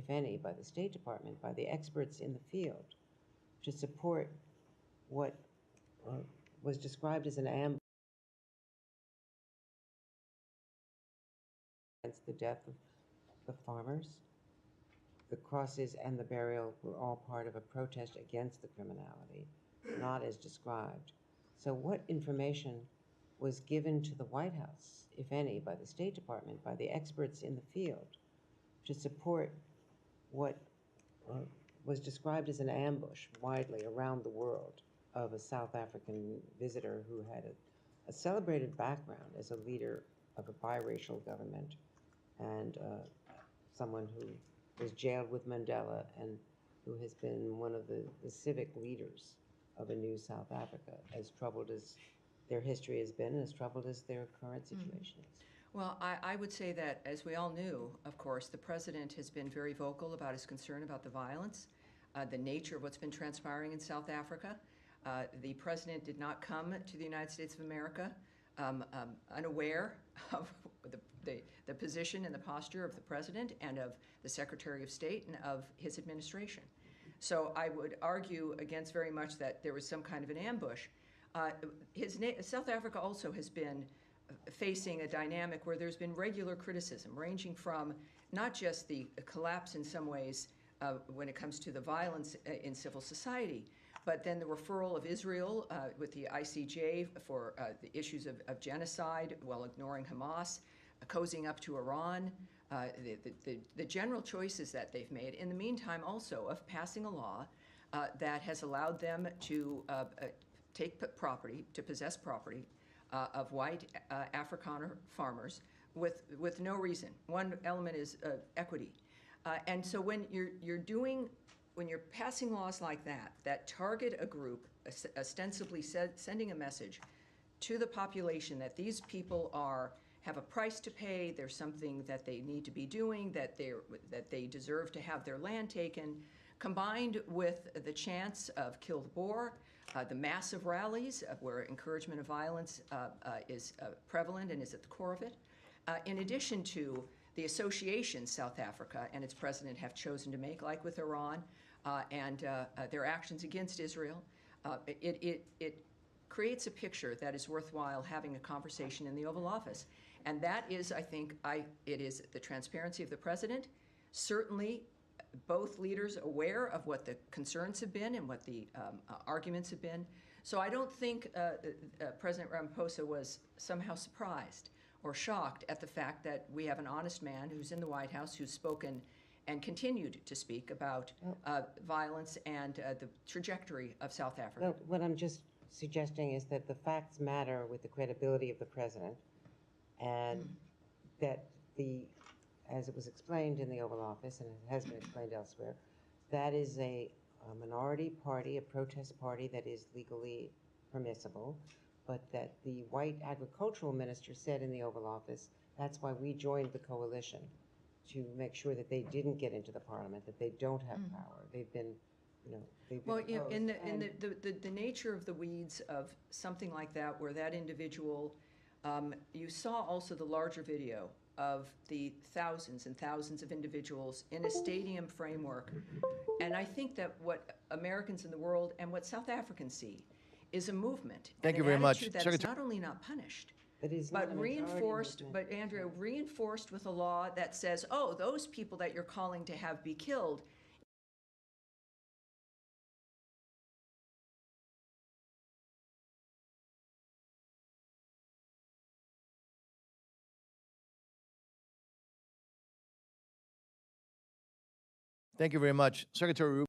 if any, by the State Department, by the experts in the field, to support what was described as an ambush against the death of the farmers. The crosses and the burial were all part of a protest against the criminality, not as described. So what information was given to the White House, if any, by the State Department, by the experts in the field, to support what was described as an ambush widely around the world of a South African visitor who had a celebrated background as a leader of a biracial government and someone who was jailed with Mandela and who has been one of the civic leaders of a new South Africa, as troubled as their history has been, as troubled as their current situation is. Well, I would say that, as we all knew, of course, the president has been very vocal about his concern about the violence, the nature of what's been transpiring in South Africa. The president did not come to the United States of America unaware of the position and the posture of the president and of the Secretary of State and of his administration. So I would argue against very much that there was some kind of an ambush. South Africa also has been facing a dynamic where there's been regular criticism, ranging from not just the collapse in some ways when it comes to the violence in civil society, but then the referral of Israel with the ICJ for the issues of genocide while ignoring Hamas, cozying up to Iran, the general choices that they've made. In the meantime, also, of passing a law that has allowed them to take property, to possess property of white Afrikaner farmers with no reason. One element is equity. And so when you're passing laws like that target a group, ostensibly sending a message to the population that these people have a price to pay, there's something that they need to be doing, that they deserve to have their land taken, combined with the chance of kill the Boer, the massive rallies where encouragement of violence is prevalent and is at the core of it, in addition to the associations South Africa and its president have chosen to make, like with Iran and their actions against Israel. It creates a picture that is worthwhile having a conversation in the Oval Office. And that is, I think, it is the transparency of the president, certainly both leaders aware of what the concerns have been and what the arguments have been. So I don't think President Ramaphosa was somehow surprised or shocked at the fact that we have an honest man who's in the White House who's spoken and continued to speak about violence and the trajectory of South Africa. Well, what I'm just suggesting is that the facts matter with the credibility of the president, and that as it was explained in the Oval Office, and it has been explained elsewhere, that is a minority party, a protest party that is legally permissible, but that the white agricultural minister said in the Oval Office, that's why we joined the coalition, to make sure that they didn't get into the parliament, that they don't have power. They've been, Well, in the nature of the weeds of something like that, where that individual, you saw also the larger video of the thousands and thousands of individuals in a stadium framework. And I think that what Americans in the world and what South Africans see is a movement. Thank you very much. That is not only not punished, but reinforced, but Andrea, reinforced with a law that says, oh, those people that you're calling to have be killed, Thank you very much. Secretary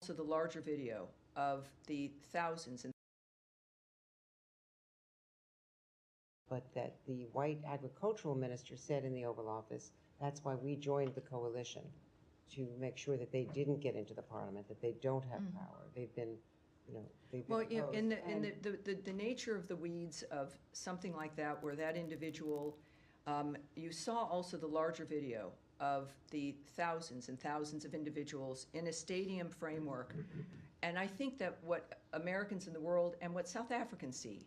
also the larger video of the thousands and But that the white agricultural minister said in the Oval Office, that's why we joined the coalition, to make sure that they didn't get into the parliament, that they don't have power. They've been, they've been well, you know, opposed. in And the nature of the weeds of something like that, where that individual, you saw also the larger video of the thousands and thousands of individuals in a stadium framework. And I think that what Americans in the world and what South Africans see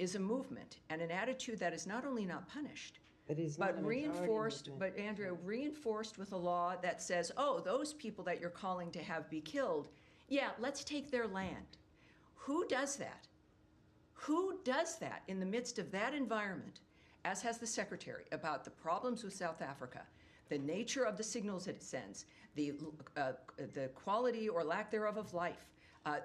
is a movement and an attitude that is not only not punished, But it's not a but majority reinforced, movement. but Andrea, reinforced with a law that says, oh, those people that you're calling to have be killed, yeah, let's take their land. Who does that? Who does that in the midst of that environment, as has the Secretary, about the problems with South Africa, the nature of the signals that it sends, the quality or lack thereof of life,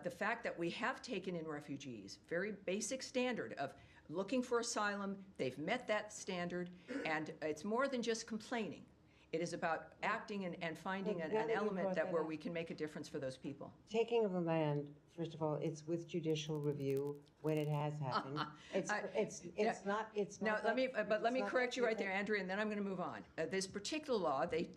the fact that we have taken in refugees, very basic standard of looking for asylum, they've met that standard, and it's more than just complaining. It is about acting and finding Well, an now that you element brought that that where up. we can make a difference for those people. Taking of the land, first of all, it's with judicial review when it has happened. It's not. Now, that- let me it's correct not you right that- there, Andrea, and then I'm going to move on. This particular law, they